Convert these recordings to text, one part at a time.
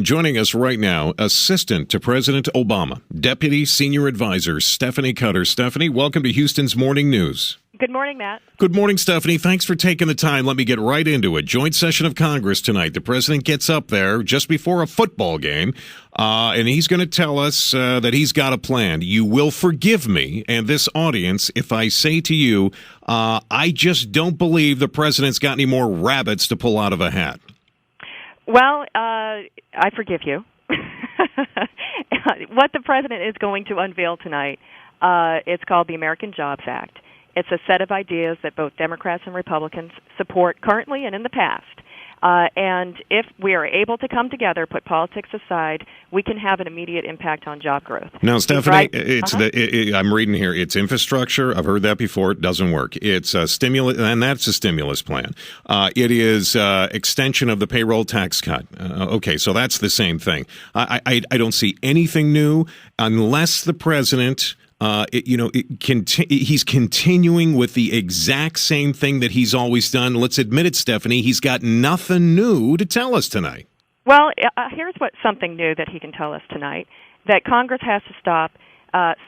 Joining us right now, Assistant to President Obama, Deputy Senior Advisor Stephanie Cutter. Stephanie, welcome to Houston's Morning News. Good morning, Matt. Good morning, Stephanie. Thanks for taking the time. Let me get right into it. Joint session of Congress tonight. The president gets up there just before a football game, and he's going to tell us that he's got a plan. You will forgive me and this audience if I say to you, I just don't believe the president's got any more rabbits to pull out of a hat. Well, I forgive you. What the president is going to unveil tonight, it's called the American Jobs Act. It's a set of ideas that both Democrats and Republicans support currently and in the past. And if we are able to come together, put politics aside, we can have an immediate impact on job growth. Now, Stephanie, I'm reading here, it's infrastructure. I've heard that before. It doesn't work. It's a stimulus, and that's a stimulus plan. It is extension of the payroll tax cut. Okay, so that's the same thing. I don't see anything new unless the president... he's continuing with the exact same thing that he's always done. Let's admit it, Stephanie. He's got nothing new to tell us tonight. Well, here's something new that he can tell us tonight, that Congress has to stop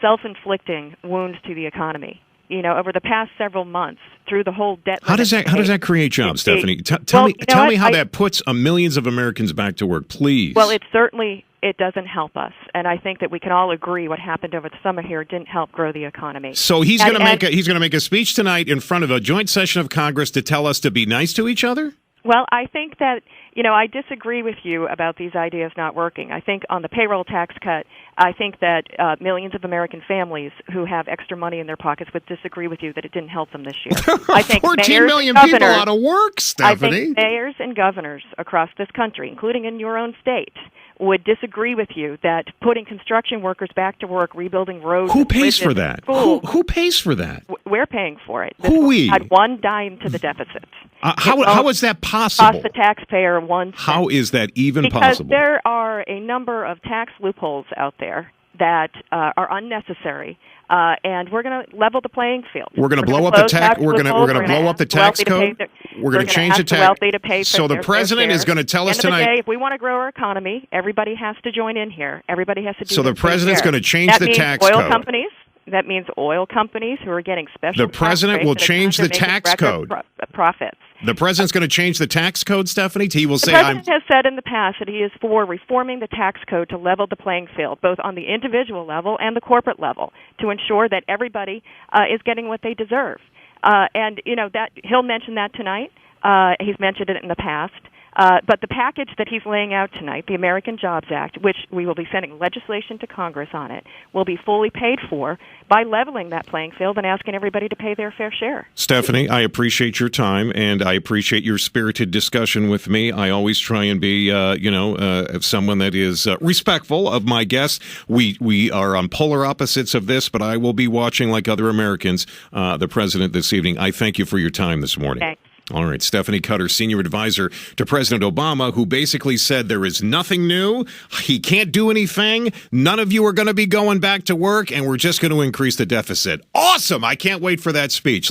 self-inflicting wounds to the economy. Over the past several months, through the whole debt... How does that create jobs, Stephanie? Tell me how that puts millions of Americans back to work, please. Well, it doesn't help us, and I think that we can all agree what happened over the summer here didn't help grow the economy. So he's going to make a speech tonight in front of a joint session of Congress to tell us to be nice to each other? Well, I think that, I disagree with you about these ideas not working. I think on the payroll tax cut, I think that millions of American families who have extra money in their pockets would disagree with you that it didn't help them this year. I think 14 million people out of work, Stephanie. I think mayors and governors across this country, including in your own state, would disagree with you that putting construction workers back to work, rebuilding roads... Who pays for that? Who pays for that? We're paying for it. Who we? Add one dime to the deficit. How is that possible? Cost the taxpayer 1 cent. How is that even because possible? Because there are a number of tax loopholes out there that are unnecessary, and we're going to level the playing field. We're going to blow up the tax. We're going to blow up the tax code. We're going to change the tax. So the president is going to tell us tonight. Day, if we want to grow our economy, everybody has to join in here. Everybody has to do. So the president's going to change the tax code. That means oil companies who are getting special. The president will change the tax code. Profits. The president's going to change the tax code, Stephanie? He will say, the president has said in the past that he is for reforming the tax code to level the playing field, both on the individual level and the corporate level, to ensure that everybody is getting what they deserve. And, that he'll mention that tonight. He's mentioned it in the past. But the package that he's laying out tonight, the American Jobs Act, which we will be sending legislation to Congress on it, will be fully paid for by leveling that playing field and asking everybody to pay their fair share. Stephanie, I appreciate your time, and I appreciate your spirited discussion with me. I always try and be, someone that is respectful of my guests. We are on polar opposites of this, but I will be watching, like other Americans, the president this evening. I thank you for your time this morning. Thanks. All right, Stephanie Cutter, Senior Advisor to President Obama, who basically said there is nothing new, he can't do anything, none of you are going to be going back to work, and we're just going to increase the deficit. Awesome! I can't wait for that speech.